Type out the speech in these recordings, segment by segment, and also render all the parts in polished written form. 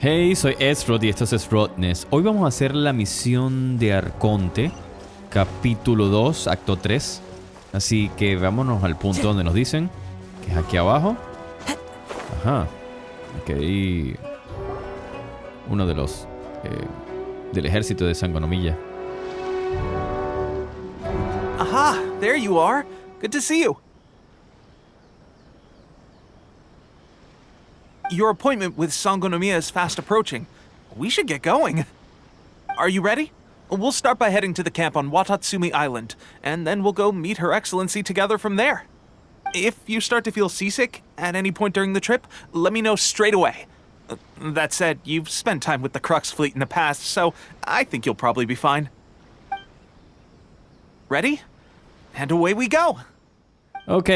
Hey, soy Esrod y esto es Srodness. Hoy vamos a hacer la misión de Arconte, capítulo 2, acto 3. Así que vámonos al punto donde nos dicen, que es aquí abajo. Ajá. Aquí hay uno de los del ejército de Sangonomiya. Aha, there you are. Good to see you. Your appointment with Sangonomiya is fast approaching. We should get going. Are you ready? We'll start by heading to the camp on Watatsumi Island, and then we'll go meet Her Excellency together from there. If you start to feel seasick at any point during the trip, let me know straight away. That said, you've spent time with the Crux fleet in the past, so I think you'll probably be fine. Ready? And away we go. Ok,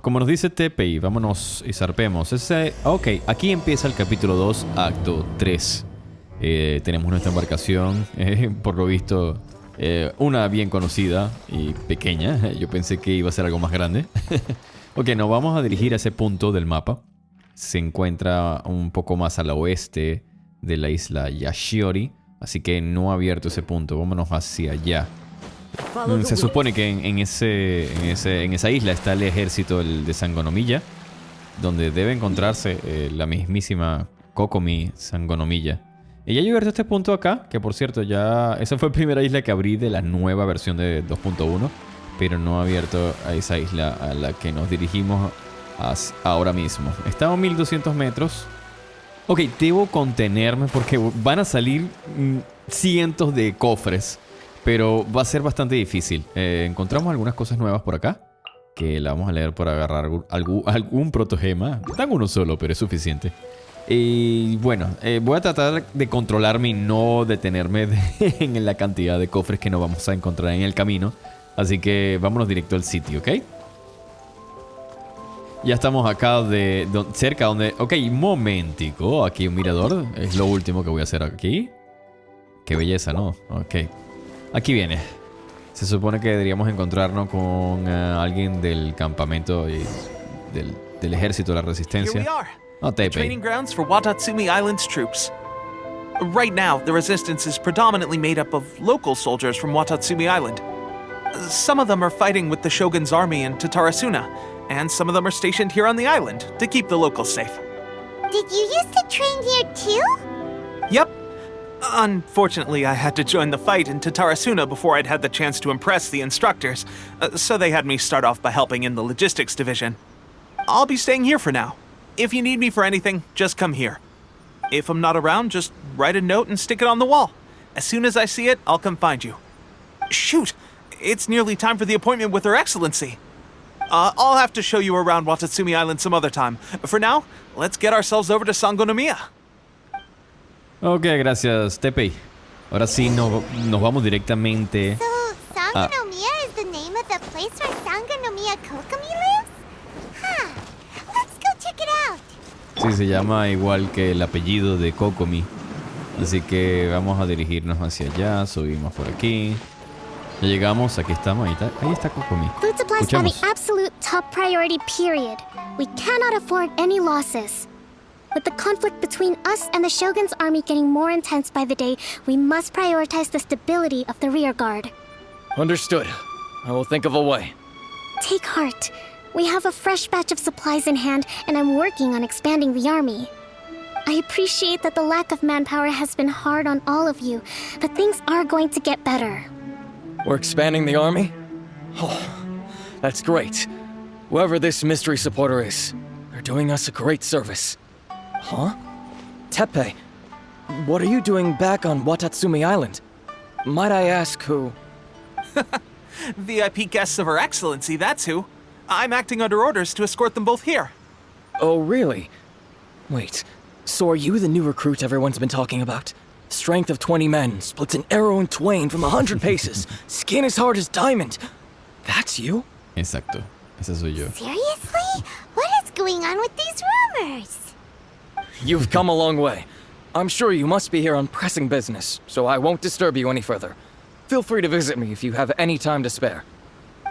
como nos dice Teppei, vámonos y zarpemos. Ok, aquí empieza el capítulo 2, acto 3. Tenemos nuestra embarcación, por lo visto, una bien conocida y pequeña. Yo pensé que iba a ser algo más grande. Ok, nos vamos a dirigir a ese punto del mapa. Se encuentra un poco más al oeste de la isla Yashiori, así que no ha abierto ese punto. Vámonos hacia allá. Se supone que en esa isla está el ejército de Sangonomiya, donde debe encontrarse la mismísima Kokomi Sangonomiya. Y ya llegué a este punto acá, que por cierto ya... Esa fue la primera isla que abrí de la nueva versión de 2.1, pero no he abierto a esa isla a la que nos dirigimos ahora mismo. Estamos a 1200 metros. Ok, debo contenerme porque van a salir cientos de cofres. Pero va a ser bastante difícil. Encontramos algunas cosas nuevas por acá, que la vamos a leer por agarrar algún protogema. Dan uno solo, pero es suficiente. Y bueno, voy a tratar de controlarme y no detenerme en la cantidad de cofres que nos vamos a encontrar en el camino. Así que vámonos directo al sitio, ¿ok? Ya estamos acá cerca donde... Ok, momentico. Aquí un mirador. Es lo último que voy a hacer aquí. Qué belleza, ¿no? Ok. Aquí viene. Se supone que deberíamos encontrarnos con alguien del campamento y del ejército de la resistencia. Oh, Teppei. Training grounds for Watatsumi Island's troops. Right now, the resistance is predominantly made up of local soldiers from Watatsumi Island. Some of them are fighting with the Shogun's army in Tatarasuna, and some of them are stationed here on the island to keep the locals safe. Did you used to train here too? Yep. Unfortunately, I had to join the fight in Tatarasuna before I'd had the chance to impress the instructors, so they had me start off by helping in the logistics division. I'll be staying here for now. If you need me for anything, just come here. If I'm not around, just write a note and stick it on the wall. As soon as I see it, I'll come find you. Shoot! It's nearly time for the appointment with Her Excellency. I'll have to show you around Watatsumi Island some other time. For now, let's get ourselves over to Sangonomiya. Ok, gracias, Teppei. Ahora sí, nos vamos directamente... So, Sangonomiya is the name of the place where Sangonomiya Kokomi lives? Huh. Let's go check it out. Sí, se llama igual que el apellido de Kokomi. Así que vamos a dirigirnos hacia allá. Subimos por aquí. Ya llegamos, aquí estamos. Ahí está Kokomi. Food supplies are the absolute top priority, period. We cannot afford any losses. With the conflict between us and the Shogun's army getting more intense by the day, we must prioritize the stability of the rear guard. Understood. I will think of a way. Take heart. We have a fresh batch of supplies in hand, and I'm working on expanding the army. I appreciate that the lack of manpower has been hard on all of you, but things are going to get better. We're expanding the army? Oh, that's great. Whoever this mystery supporter is, they're doing us a great service. Huh? Teppei, what are you doing back on Watatsumi Island? Might I ask who? VIP guests of Her Excellency, that's who. I'm acting under orders to escort them both here. Oh, really? Wait, so are you the new recruit everyone's been talking about? Strength of 20 men, splits an arrow in twain from 100 paces, skin as hard as diamond. That's you? Exacto, ese soy yo. Seriously? What is going on with these rumors? You've come a long way. I'm sure you must be here on pressing business, so I won't disturb you any further. Feel free to visit me if you have any time to spare.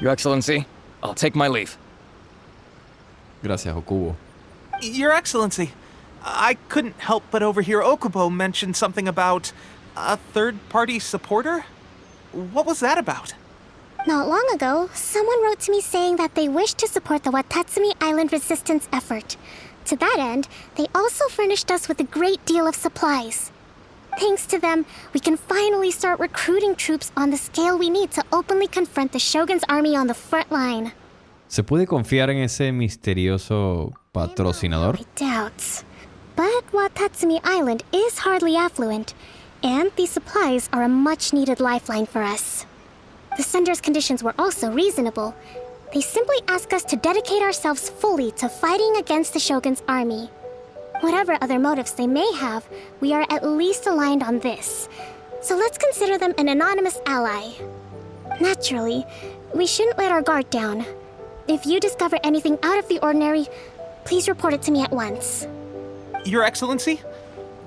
Your Excellency, I'll take my leave. Gracias, Okubo. Your Excellency, I couldn't help but overhear Okubo mention something about a third-party supporter? What was that about? Not long ago, someone wrote to me saying that they wished to support the Watatsumi Island resistance effort. To that end, they also furnished us with a great deal of supplies. Thanks to them, we can finally start recruiting troops on the scale we need to openly confront the Shogun's army on the front line. ¿Se puede confiar en ese misterioso patrocinador? I doubt. But Watatsumi Island is hardly affluent, and these supplies are a much-needed lifeline for us. The sender's conditions were also reasonable. They simply ask us to dedicate ourselves fully to fighting against the Shogun's army. Whatever other motives they may have, we are at least aligned on this. So let's consider them an anonymous ally. Naturally, we shouldn't let our guard down. If you discover anything out of the ordinary, please report it to me at once. Your Excellency,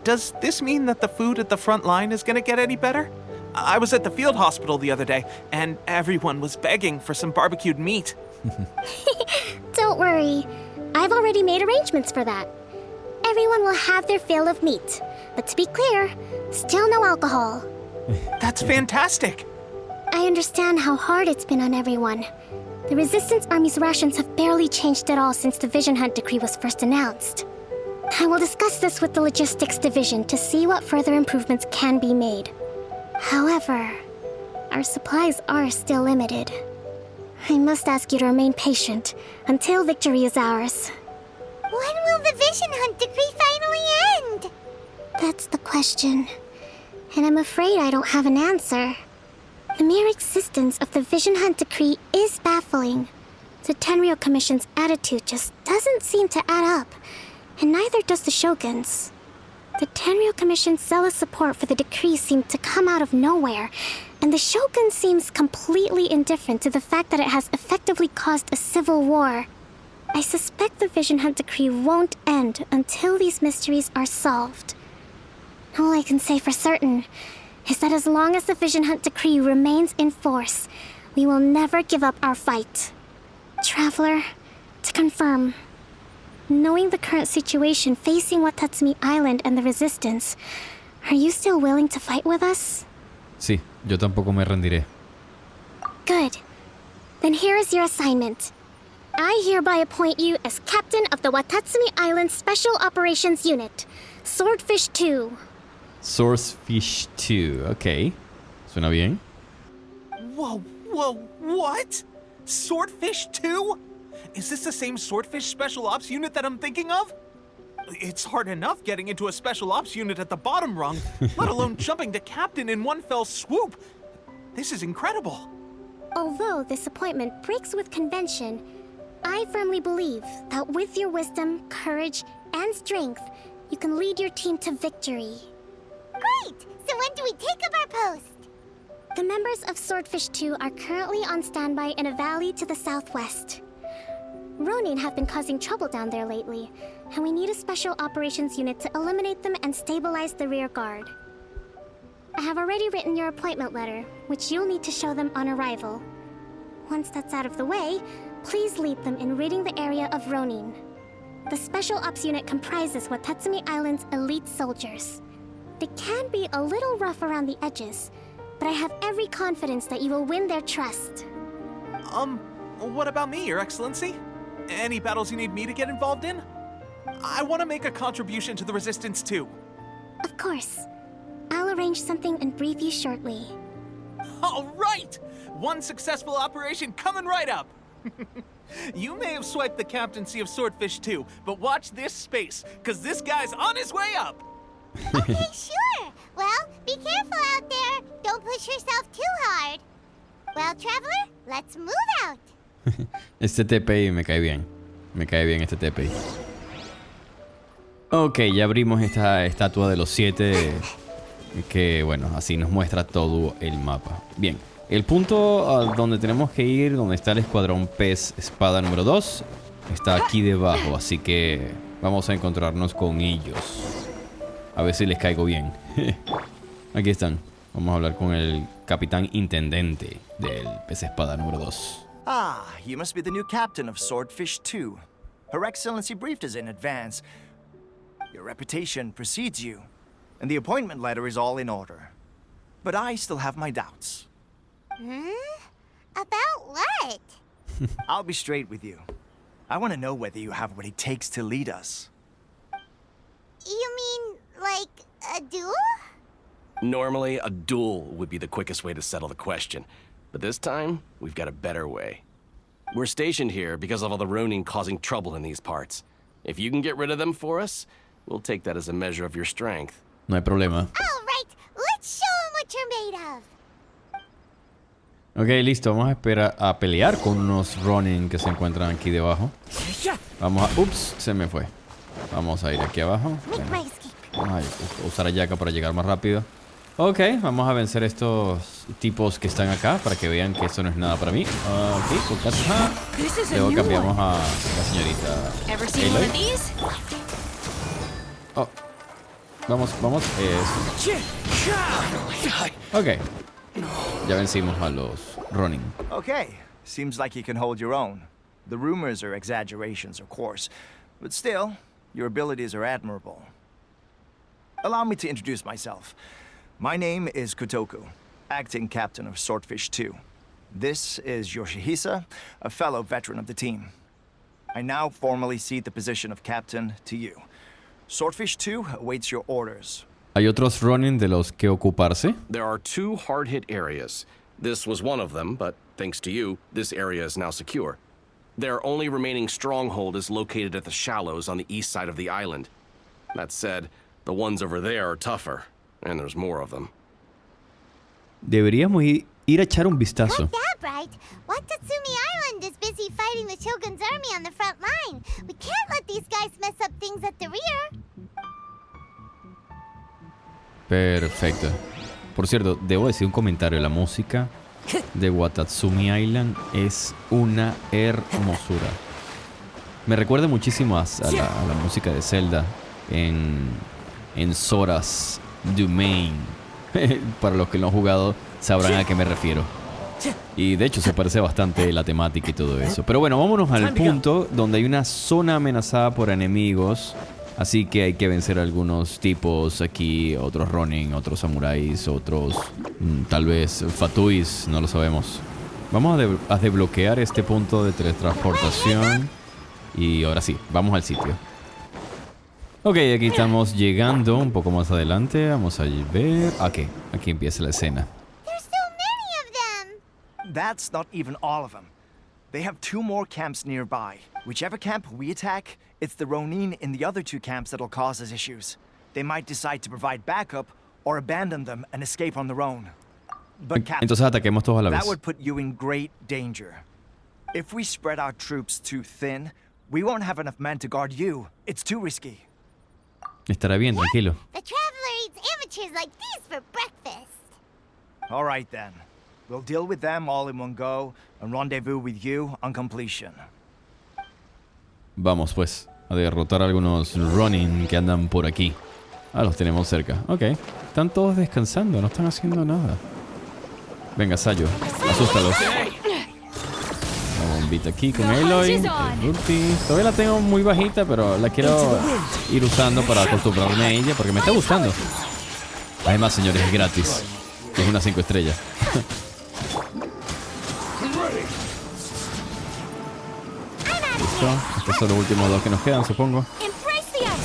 does this mean that the food at the front line is gonna get any better? I was at the field hospital the other day, and everyone was begging for some barbecued meat. Don't worry. I've already made arrangements for that. Everyone will have their fill of meat. But to be clear, still no alcohol. That's fantastic! I understand how hard it's been on everyone. The Resistance Army's rations have barely changed at all since the Vision Hunt decree was first announced. I will discuss this with the Logistics Division to see what further improvements can be made. However, our supplies are still limited. I must ask you to remain patient until victory is ours. When will the Vision Hunt decree finally end? That's the question. And I'm afraid I don't have an answer. The mere existence of the Vision Hunt decree is baffling. The Tenryou Commission's attitude just doesn't seem to add up, and neither does the Shogun's. The Tenryou Commission's zealous support for the decree seemed to come out of nowhere, and the Shogun seems completely indifferent to the fact that it has effectively caused a civil war. I suspect the Vision Hunt decree won't end until these mysteries are solved. All I can say for certain is that as long as the Vision Hunt decree remains in force, we will never give up our fight. Traveler, to confirm, knowing the current situation facing Watatsumi Island and the Resistance, are you still willing to fight with us? Sí, yo tampoco me rendiré. Good. Then here is your assignment. I hereby appoint you as captain of the Watatsumi Island Special Operations Unit, Swordfish 2. Swordfish 2, ok. Suena bien. Whoa, what? Swordfish 2? Is this the same Swordfish Special Ops unit that I'm thinking of? It's hard enough getting into a Special Ops unit at the bottom rung, let alone jumping to captain in one fell swoop. This is incredible. Although this appointment breaks with convention, I firmly believe that with your wisdom, courage, and strength, you can lead your team to victory. Great! So when do we take up our post? The members of Swordfish 2 are currently on standby in a valley to the southwest. Ronin have been causing trouble down there lately, and we need a special operations unit to eliminate them and stabilize the rear guard. I have already written your appointment letter, which you'll need to show them on arrival. Once that's out of the way, please lead them in ridding the area of Ronin. The Special Ops unit comprises Watatsumi Island's elite soldiers. They can be a little rough around the edges, but I have every confidence that you will win their trust. What about me, Your Excellency? Any battles you need me to get involved in? I want to make a contribution to the Resistance too. Of course. I'll arrange something and brief you shortly. All right! One successful operation coming right up! You may have swiped the captaincy of Swordfish 2, but watch this space, because this guy's on his way up! Okay, sure. Well, be careful out there. Don't push yourself too hard. Well, Traveler, let's move out. Este Teppei me cae bien. Me cae bien este Teppei. Ok, ya abrimos esta estatua de los 7. Que bueno, así nos muestra todo el mapa. Bien, el punto donde tenemos que ir, donde está el escuadrón pez espada número 2, está aquí debajo. Así que vamos a encontrarnos con ellos. A ver si les caigo bien. Aquí están. Vamos a hablar con el capitán intendente del pez espada número 2. Ah, you must be the new captain of Swordfish 2. Her Excellency briefed us in advance. Your reputation precedes you, and the appointment letter is all in order. But I still have my doubts. About what? I'll be straight with you. I want to know whether you have what it takes to lead us. You mean, like, a duel? Normally, a duel would be the quickest way to settle the question. But this time, we've got a better way. We're stationed here because of all the Ronin causing trouble in these parts. If you can get rid of them for us, we'll take that as a measure of your strength. No hay problema. All right, let's show 'em what you're made of. Ok, listo. Vamos a esperar a pelear con unos Ronin que se encuentran aquí debajo. Vamos a... Ups, se me fue. Vamos a ir aquí abajo. Make my Bueno, escape. vamos a usar a Yaka para llegar más rápido. Ok, vamos a vencer estos tipos que están acá para que vean que esto no es nada para mí. Ok, con casa. Luego cambiamos a la señorita Ever seen one of Aloy. these? Oh. Vamos. Ok. Ya vencimos a los Ronin. Okay, seems like you can hold your own. The rumors are exaggerations, of course, but still, your abilities are admirable. Allow me to introduce myself. My name is Kotoku, acting captain of Swordfish 2. This is Yoshihisa, a fellow veteran of the team. I now formally cede the position of captain to you. Swordfish 2 awaits your orders. ¿Hay otros Ronin de los que ocuparse? There are 2 hard-hit areas. This was one of them, but thanks to you, this area is now secure. Their only remaining stronghold is located at the shallows on the east side of the island. That said, the ones over there are tougher, and there's more of them. Deberíamos ir a echar un vistazo. Got that right. Watatsumi Island is busy fighting the Shogun's army on the front line. We can't let these guys mess up things at the rear. Perfecto. Por cierto, debo decir un comentario. La música de Watatsumi Island es una hermosura. Me recuerda muchísimo a la música de Zelda en Sora's Domain. Para los que lo han jugado sabrán a qué me refiero. Y de hecho se parece bastante la temática y todo eso. Pero bueno, vámonos al punto donde hay una zona amenazada por enemigos. Así que hay que vencer a algunos tipos aquí, otros Ronin, otros samuráis, otros tal vez Fatuis, no lo sabemos. Vamos a desbloquear este punto de teletransportación. Y ahora sí, vamos al sitio. Ok, aquí estamos llegando un poco más adelante. Vamos a ver... Ok, aquí empieza la escena. There's so many of them. That's not even all of them. They have 2 more camps nearby. Whichever camp we attack, it's the Ronin in the other 2 camps that'll cause us issues. They might decide to provide backup or abandon them and escape on their own. But Captain, Entonces ataquemos todos a la that vez. would put you in great danger. If we spread our troops too thin, we won't have enough men to guard you. It's too risky. Estará bien, tranquilo. The Traveler eats amateurs like these for breakfast. All right then. We'll deal with them all in one go and rendezvous with you on completion. Vamos pues a derrotar a algunos Ronin que andan por aquí. Ah, los tenemos cerca. Ok. Están todos descansando, no están haciendo nada. Venga, Sayo, asústalos. Una bombita aquí con Aloy. Ulti. Todavía la tengo muy bajita, pero la quiero ir usando para acostumbrarme a ella porque me está gustando. Además, señores, es gratis. Es una 5 estrellas. Listo. Estos son los últimos 2 que nos quedan, supongo.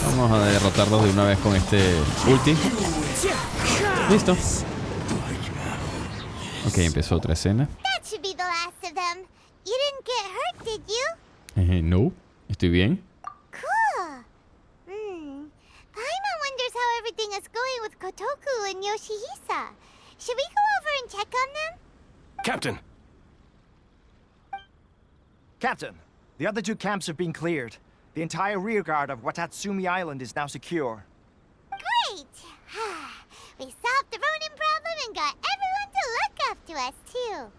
Vamos a derrotarlos de una vez con este ulti. Listo. Ok, empezó otra escena. That should be the last of them. You didn't get hurt, did you? No, estoy bien. Cool. Paimon wonders how everything is going with Kotoku and Yoshihisa. Should we go over and check on them? Captain! Captain, the other 2 camps have been cleared. The entire rearguard of Watatsumi Island is now secure. Great! We solved the Ronin problem and got everyone to look after us, too.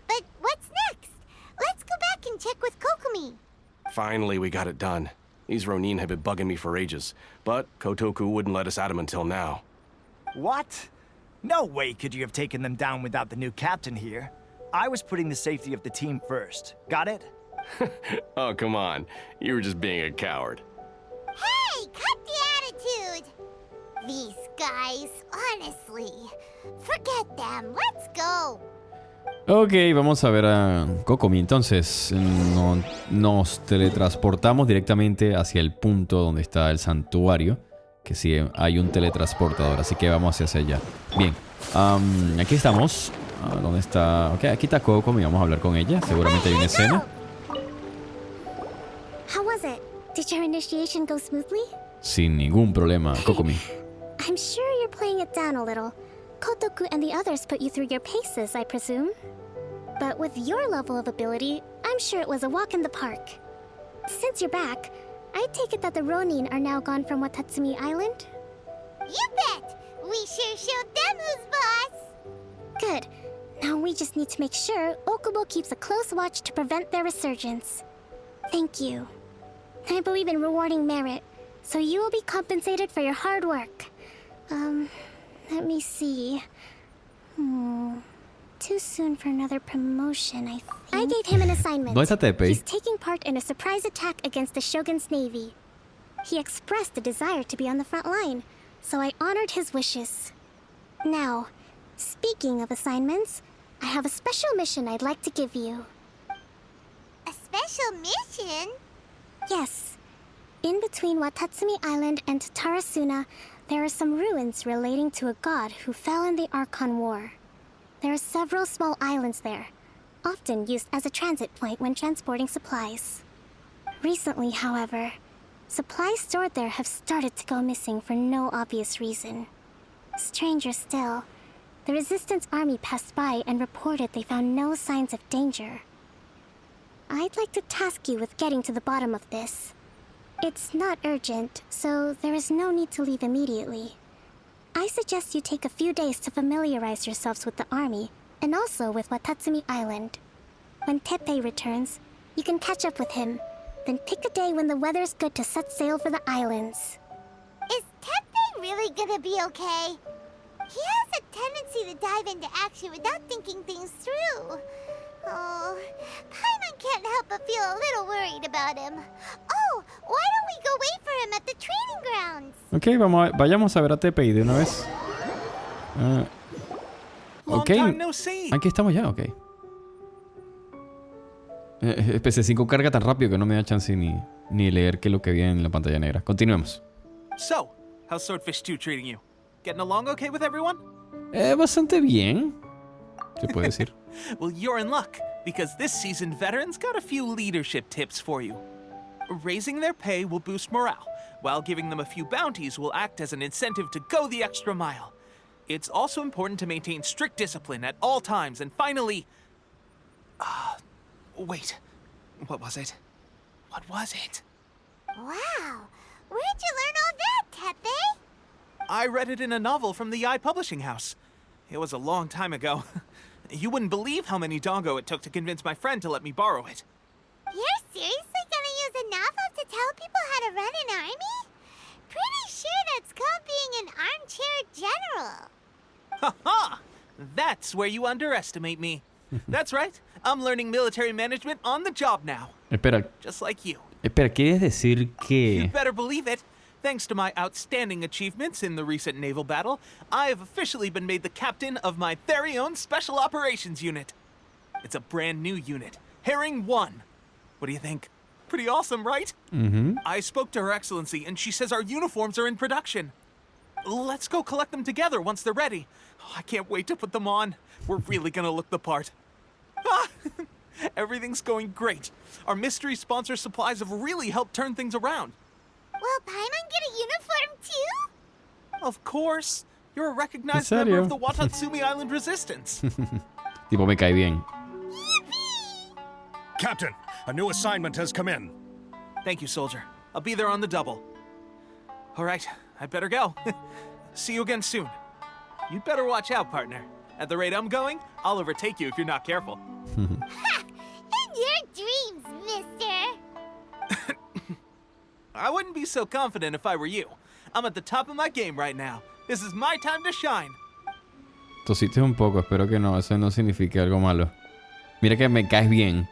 But what's next? Let's go back and check with Kokumi. Finally, we got it done. These Ronin have been bugging me for ages, but Kotoku wouldn't let us at him until now. What? No way could you have taken them down without the new captain here. I was putting the safety of the team first. Got it? Oh, come on. You were just being a coward. Hey, cut the These guys, honestly. Forget them. Let's go. Ok, vamos a ver a Kokomi. Entonces, nos teletransportamos directamente hacia el punto donde está el santuario. Que sí, hay un teletransportador, así que vamos hacia allá. Bien, aquí estamos. ¿Dónde está? Ok, aquí está Kokomi, vamos a hablar con ella. Seguramente hay una escena. How was it? Did your initiation go smoothly? Sin ningún problema, Kokomi. I'm sure you're playing it down a little. Kotoku and the others put you through your paces, I presume. But with your level of ability, I'm sure it was a walk in the park. Since you're back, I take it that the Ronin are now gone from Watatsumi Island? You bet. We sure showed them who's boss. Good. Now we just need to make sure Okubo keeps a close watch to prevent their resurgence. Thank you. I believe in rewarding merit, so you will be compensated for your hard work. Let me see. Too soon for another promotion, I think. I gave him an assignment. ¿Dónde está Teppei? He's taking part in a surprise attack against the Shogun's navy. He expressed a desire to be on the front line, so I honored his wishes. Now, speaking of assignments, I have a special mission I'd like to give you. A special mission? Yes. In between Watatsumi Island and Tarasuna, there are some ruins relating to a god who fell in the Archon War. There are several small islands there, often used as a transit point when transporting supplies. Recently, however, supplies stored there have started to go missing for no obvious reason. Stranger still, the Resistance army passed by and reported they found no signs of danger. I'd like to task you with getting to the bottom of this. It's not urgent, so there is no need to leave immediately. I suggest you take a few days to familiarize yourselves with the army, and also with Watatsumi Island. When Teppei returns, you can catch up with him, then pick a day when the weather's good to set sail for the islands. Is Teppei really gonna be okay? He has a tendency to dive into action without thinking things through. Oh, Paimon can't help but feel a little worried about him. Oh, why don't we go wait for him at the training grounds? Ok, vayamos a ver a Teppei de una vez. Long Ok, time no see. aquí estamos ya, ok. PS5 carga tan rápido que no me da chance ni leer qué es lo que viene en la pantalla negra. Continuemos. So, how's Swordfish 2 treating you? Getting along okay with everyone? Bastante bien, se puede decir. Well, you're in luck, because this seasoned veteran's got a few leadership tips for you. Raising their pay will boost morale, while giving them a few bounties will act as an incentive to go the extra mile. It's also important to maintain strict discipline at all times, and finally... wait. What was it? What was it? Wow, where'd you learn all that, Teppei? I read it in a novel from the Publishing House. It was a long time ago. You wouldn't believe how many dongo it took to convince my friend to let me borrow it. You're seriously gonna use a novel to tell people how to run an army? Pretty sure that's called being an armchair general. Ha ha! That's where you underestimate me. That's right. I'm learning military management on the job now. Espera, Just like you. ¿quieres decir You que...? better believe it. Thanks to my outstanding achievements in the recent naval battle, I have officially been made the captain of my very own Special Operations Unit. It's a brand new unit, Herring 1. What do you think? Pretty awesome, right? Ujú. I spoke to Her Excellency, and she says our uniforms are in production. Let's go collect them together once they're ready. Oh, I can't wait to put them on. We're really gonna look the part. Ah, everything's going great. Our mystery sponsor supplies have really helped turn things around. Will Paimon get a uniform too? Of course. You're a recognized ¿En member serio? of the Watatsumi Island Resistance. Tipo, me cae bien. Captain, a new assignment has come in. Thank you, soldier. I'll be there on the double. All right, I better go. See you again soon. You'd better watch out, partner. At the rate I'm going, I'll overtake you if you're not careful. Ha! In your dreams, mister! I wouldn't be so confident if I were you. I'm at the top of my game right now. This is my time to shine. Tosiste un poco, espero que no, eso no signifique algo malo. Mira que me caes bien.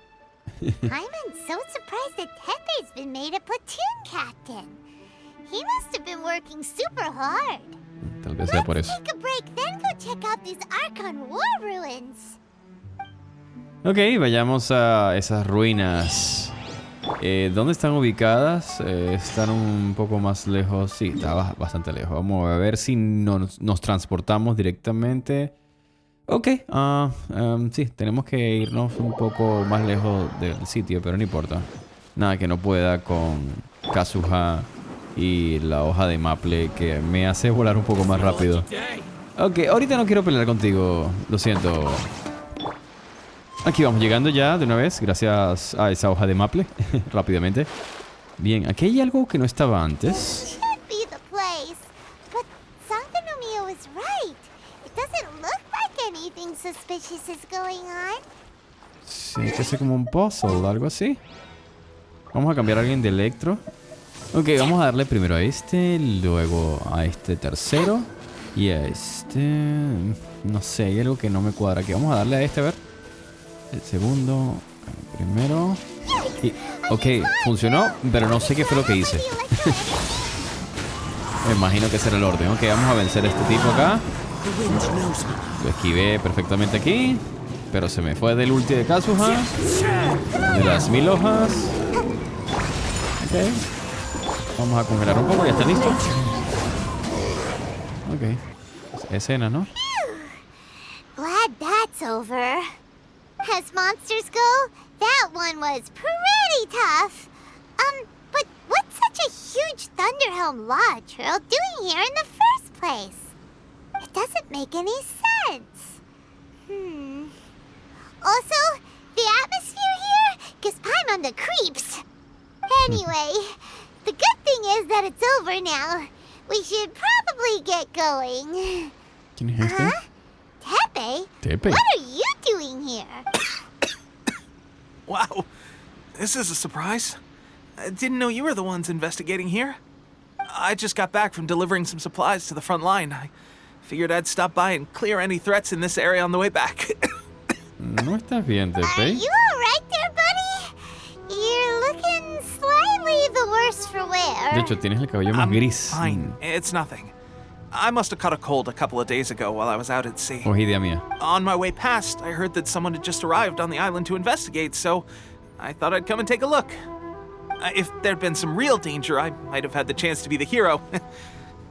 Paimon's so surprised that Teppei's been made a platoon captain. He must have been working super hard. tal vez sea por eso. Take a break, then go check out these Archon War ruins. Ok, vayamos a esas ruinas. ¿Dónde están ubicadas? Están un poco más lejos. Sí, está bastante lejos. Vamos a ver si nos transportamos directamente. Ok, sí, tenemos que irnos un poco más lejos del sitio, pero no importa. Nada que no pueda con Kazuha y la hoja de maple que me hace volar un poco más rápido. Ok, ahorita no quiero pelear contigo, lo siento. Aquí vamos llegando ya de una vez, gracias a esa hoja de maple, rápidamente. Bien, aquí hay algo que no estaba antes. Should be the place. But Sangonomiya was right. It doesn't look like anything suspicious is going on. Sí, que es como un puzzle, algo así. Vamos a cambiar a alguien de electro. Ok, vamos a darle primero a este, luego a este tercero y a este... No sé, hay algo que no me cuadra aquí. Vamos a darle a este, a ver. El segundo, el primero. Y, ok, funcionó, pero no sé qué fue lo que hice. Me imagino que ese era el orden. Ok, vamos a vencer a este tipo acá. Lo esquivé perfectamente aquí. Pero se me fue del ulti de Kazuha. De las 1000 hojas. Ok. Vamos a congelar un poco, ya está listo. Ok. Escena, ¿no? Glad that's over. As monsters go, that one was pretty tough. But what's such a huge Thunderhelm Law Trail doing here in the first place? It doesn't make any sense. Also, the atmosphere here gives Paimon the creeps. Anyway, the good thing is that it's over now. We should probably get going. ¿Quién es este? Teppei? What are you doing here? Wow, this is a surprise. I didn't know you were the ones investigating here. I just got back from delivering some supplies to the front line. I figured I'd stop by and clear any threats in this area on the way back. No estás bien, Are Teppei. you alright there, buddy? You're looking slightly the worse for wear. De hecho, tienes el cabello más gris. Fine, it's nothing. I must have caught a cold a couple of days ago while I was out at sea. Orquídea mía. On my way past, I heard that someone had just arrived on the island to investigate, so I thought I'd come and take a look. If there'd been some real danger, I might have had the chance to be the hero.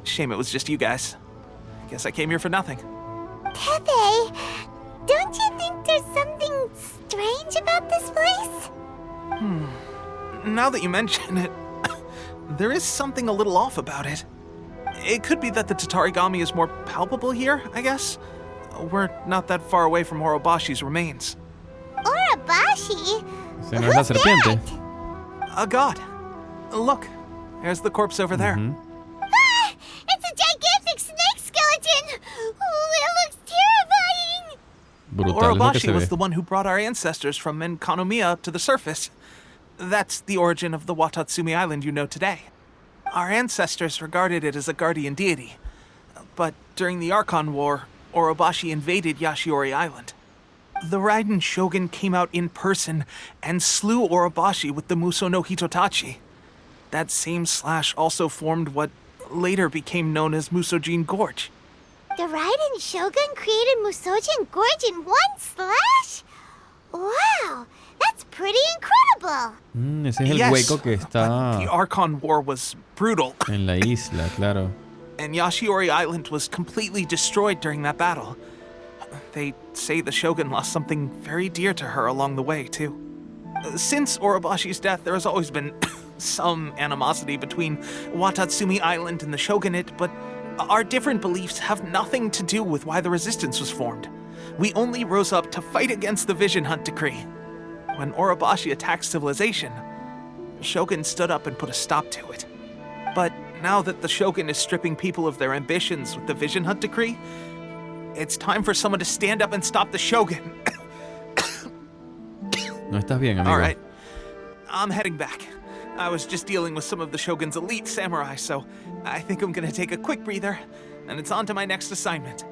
Shame it was just you guys. Guess I came here for nothing. Teppei, don't you think there's something strange about this place? Now that you mention it, there is something a little off about it. It could be that the Tatarigami is more palpable here, I guess. We're not that far away from Orobashi's remains. Orobashi? Se no es la Who's serpiente. that? A god. Look, there's the corpse over there. Ah, it's a gigantic snake skeleton! Oh, it looks terrifying! Brutal, es lo que se Orobashi was ve. the one who brought our ancestors from Menkanomiya up to the surface. That's the origin of the Watatsumi Island you know today. Our ancestors regarded it as a guardian deity. But during the Archon War, Orobashi invaded Yashiori Island. The Raiden Shogun came out in person and slew Orobashi with the Muso no Hitotachi. That same slash also formed what later became known as Musojin Gorge. The Raiden Shogun created Musojin Gorge in one slash? Wow, that's pretty incredible! Ese es el hueco que but the está Archon War was brutal, en la isla, claro. and Yashiori Island was completely destroyed during that battle. They say the Shogun lost something very dear to her along the way, too. Since Orobashi's death, there has always been some animosity between Watatsumi Island and the Shogunate, but our different beliefs have nothing to do with why the resistance was formed. We only rose up to fight against the Vision Hunt Decree. When Orobashi attacked civilization, Shogun stood up and put a stop to it. But now that the Shogun is stripping people of their ambitions with the Vision Hunt Decree, it's time for someone to stand up and stop the Shogun. No estás bien, amigo. All right, I'm heading back. I was just dealing with some of the Shogun's elite samurai, so I think I'm gonna take a quick breather, and it's on to my next assignment.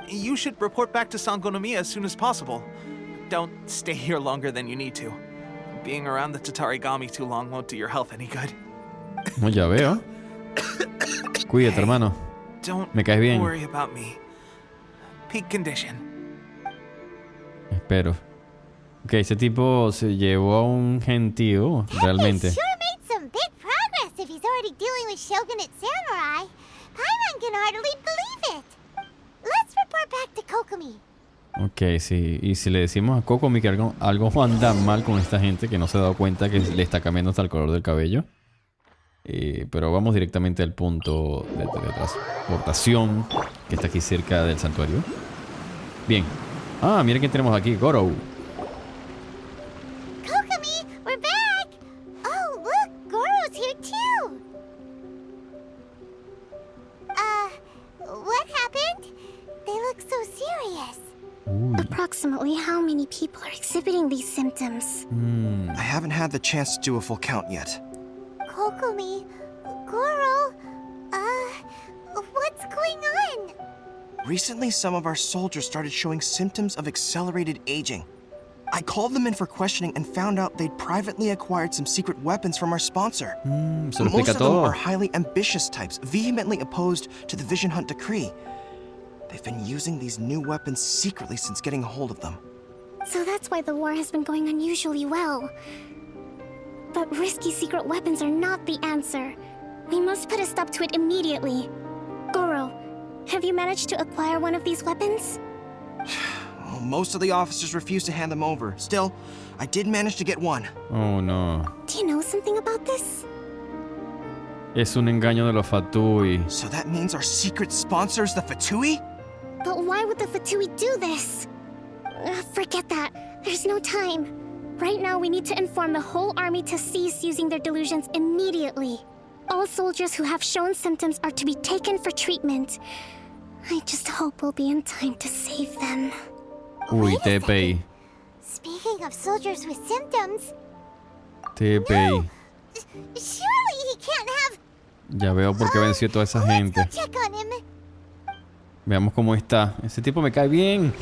You should report back to Sangonomiya as soon as possible. Don't stay here longer than you need to. Being around the Tatarigami too long won't do your health any good. No, ya veo. Cuídate, hermano. Don't Me caes bien. worry about me. Peak condition. Espero. Ok, ese tipo se llevó a un gentío, realmente. He sure made some big progress if he's already dealing with shogunate samurai. Paimon can hardly believe it. Let's report back to Kokomi. Ok, sí. Y si le decimos a Kokomi que algo anda mal con esta gente, que no se ha dado cuenta que le está cambiando hasta el color del cabello. Pero vamos directamente al punto de teletransportación, que está aquí cerca del santuario. Bien. Ah, miren quién tenemos aquí, Goro. Kokomi, we're back! Oh, look, Goro's here too! What happened? They look so serious. Uy. Approximately how many people are exhibiting these symptoms? I haven't had the chance to do a full count yet. Kokomi, Goro, what's going on? Recently, some of our soldiers started showing symptoms of accelerated aging. I called them in for questioning and found out they'd privately acquired some secret weapons from our sponsor. Se lo Most explica of them todo. are highly ambitious types, vehemently opposed to the Vision Hunt decree. They've been using these new weapons secretly since getting a hold of them. So that's why the war has been going unusually well. But risky secret weapons are not the answer. We must put a stop to it immediately. Goro, have you managed to acquire one of these weapons? Well, most of the officers refused to hand them over. Still, I did manage to get one. Oh, no. Do you know something about this? Es un engaño de los Fatui. So that means our secret sponsor is the Fatui? But why would the Fatui do this? Forget that. There's no time. Right now, we need to inform the whole army to cease using their delusions immediately. All soldiers who have shown symptoms are to be taken for treatment. I just hope we'll be in time to save them. Uy, Wait a Teppei. second. Speaking of soldiers with symptoms, Teppei. surely he can't have... Ya veo por qué venció toda esa gente. Let's go check on him. Veamos cómo está. Ese tipo me cae bien.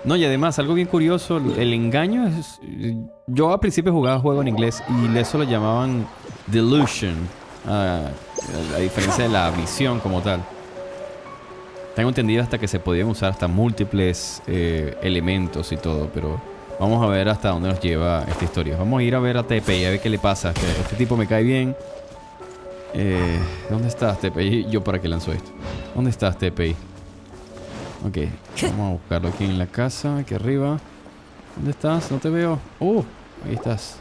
No, y además, algo bien curioso, el engaño es... Yo al principio jugaba juego en inglés y eso lo llamaban delusion, a diferencia de la visión como tal. Tengo entendido hasta que se podían usar hasta múltiples elementos y todo, pero vamos a ver hasta dónde nos lleva esta historia. Vamos a ir a ver a Teppei, a ver qué le pasa. Que este tipo me cae bien. ¿Dónde estás, Teppei? ¿Yo para qué lanzo esto? ¿Dónde estás, Teppei? Ok, vamos a buscarlo aquí en la casa, aquí arriba. ¿Dónde estás? No te veo. Ahí estás.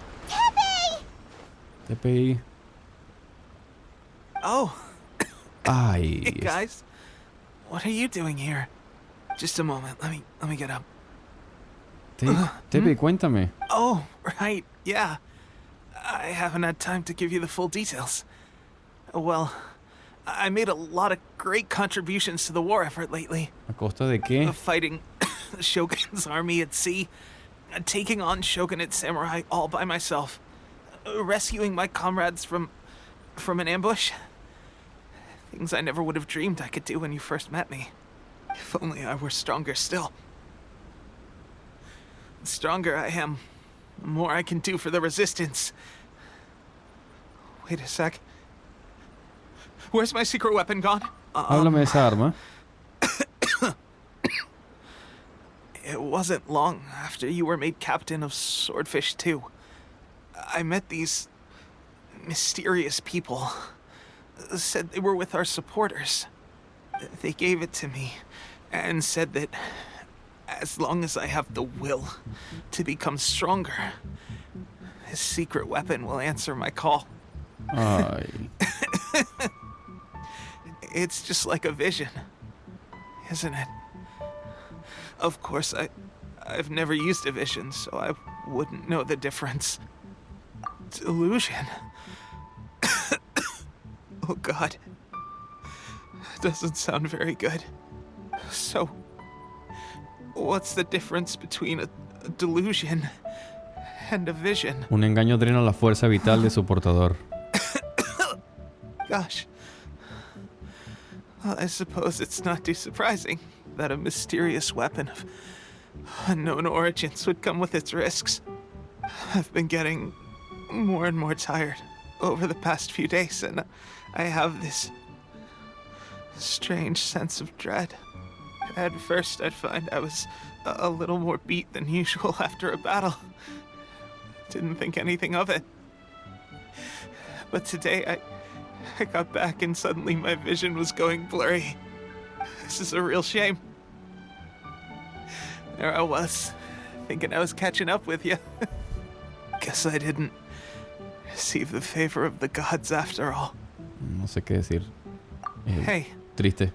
Teppei. Oh, Ay. hey guys. What are you doing here? Just a moment. Let me get up. Teppei, cuéntame. Oh, right. Yeah. I haven't had time to give you the full details. Well, I made a lot of great contributions to the war effort lately. ¿A costa de qué? Fighting the Shogun's army at sea, taking on Shogunate samurai all by myself, rescuing my comrades from an ambush. Things I never would have dreamed I could do when you first met me. If only I were stronger still. The stronger I am, the more I can do for the resistance. Wait a sec. Where's my secret weapon gone? Háblame de esa arma. It wasn't long after you were made captain of Swordfish 2. I met these mysterious people. Said they were with our supporters. They gave it to me and said that as long as I have the will to become stronger, his secret weapon will answer my call. Ay. It's just like a vision, isn't it? Of course, I've never used a vision, so I wouldn't know the difference. Delusion. Oh God. Doesn't sound very good. So, what's the difference between a delusion and a vision? Un engaño drena la fuerza vital de su portador. Gosh. Well, I suppose it's not too surprising that a mysterious weapon of unknown origins would come with its risks. I've been getting more and more tired over the past few days, and I have this strange sense of dread. At first, I'd find I was a little more beat than usual after a battle. Didn't think anything of it. But today, I got back and suddenly my vision was going blurry. This is a real shame. There I was, thinking I was catching up with you. Guess I didn't receive the favor of the gods after all. No sé qué decir. Hey. Triste.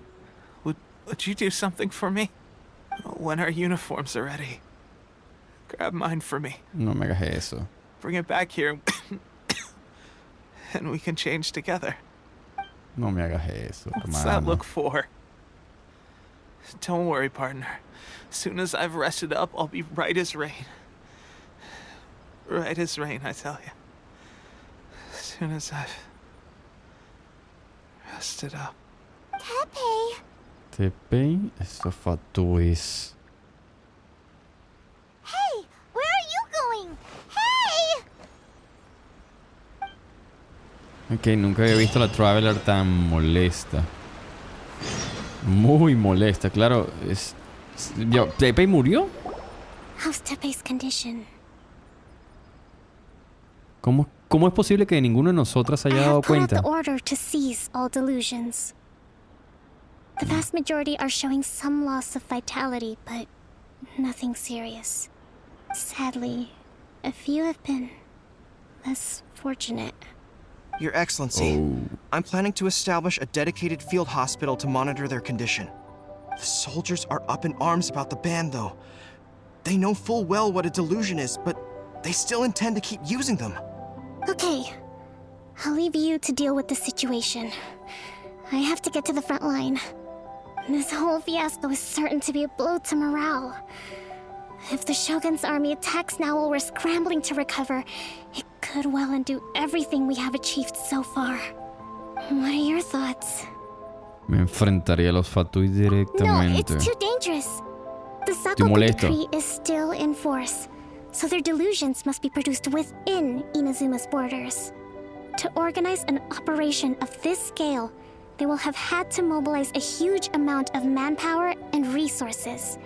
Would you do something for me? When our uniforms are ready, grab mine for me. No me hagas eso. Bring it back here, and we can change together. No me hagas eso, What's that hermano. look for? Don't worry, partner. As soon as I've rested up, I'll be right as rain. Right as rain, I tell you. As soon as I've rested up. Teppei. Teppei, eso fatuis. Hey, where are you going? Hey! Ok, nunca había visto a la Traveler tan molesta. Muy molesta, claro. ¿Teppei murió? How's Teppei's condition? ¿Cómo es posible que ninguno de nosotras haya I dado have put out cuenta? the order to seize all delusions. The vast majority are showing some loss of vitality, but nothing serious. Sadly, a few have been less fortunate. Your Excellency, Oh. I'm planning to establish a dedicated field hospital to monitor their condition. The soldiers are up in arms about the ban, though. They know full well what a delusion is, but they still intend to keep using them. Okay, I'll leave you to deal with the situation. I have to get to the front line. This whole fiasco is certain to be a blow to morale. If the Shogun's army attacks now while we're scrambling to recover, it could well undo everything we have achieved so far. What are your thoughts? Me enfrentaría a los fatuis No, directamente. it's too dangerous. The Estoy Sakoku molesto. decree is still in force, so their delusions must be produced within Inazuma's borders. To organize an operation of this scale, they will have had to mobilize a huge amount of manpower and resources.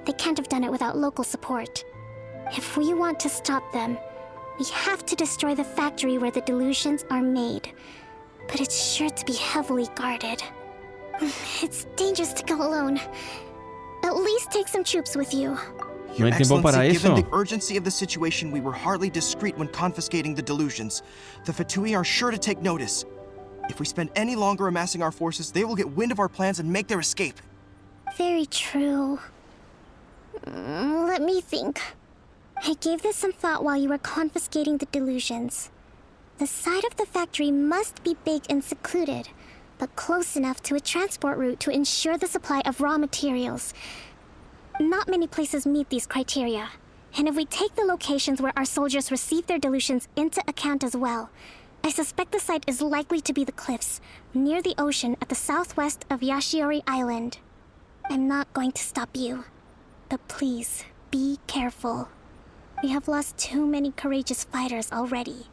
They can't have done it without local support. If we want to stop them, we have to destroy the factory where the delusions are made. But it's sure to be heavily guarded. It's dangerous to go alone. At least take some troops with you. No Your hay tiempo para Excellency, given eso. the urgency of the situation, we were hardly discreet when confiscating the delusions. The Fatui are sure to take notice. If we spend any longer amassing our forces, they will get wind of our plans and make their escape. Very true. Let me think. I gave this some thought while you were confiscating the delusions. The side of the factory must be big and secluded, but close enough to a transport route to ensure the supply of raw materials. Not many places meet these criteria, and if we take the locations where our soldiers receive their delusions into account as well, I suspect the site is likely to be the cliffs, near the ocean at the southwest of Yashiori Island. I'm not going to stop you, but please, be careful. We have lost too many courageous fighters already.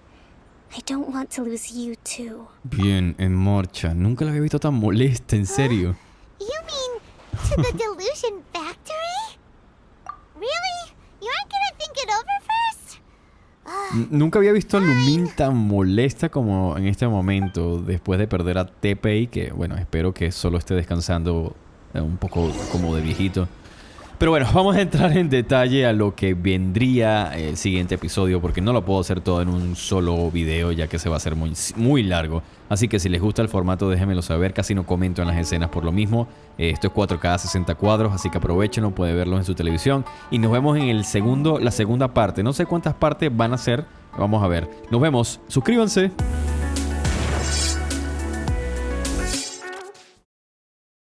I don't want to lose you too. Bien, en marcha. Nunca la había visto tan molesta, en serio. You mean to the delusion factory? Really? You aren't gonna think it over first? Nunca había visto a Lumin tan molesta como en este momento, después de perder a Teppei, que bueno, espero que solo esté descansando un poco como de viejito. Pero bueno, vamos a entrar en detalle a lo que vendría el siguiente episodio, porque no lo puedo hacer todo en un solo video, ya que se va a hacer muy largo. Así que si les gusta el formato, déjenmelo saber. Casi no comento en las escenas por lo mismo. Esto es 4K 60 cuadros, así que aprovechenlo, pueden verlo en su televisión. Y nos vemos en la segunda parte. No sé cuántas partes van a ser. Vamos a ver. Nos vemos. Suscríbanse.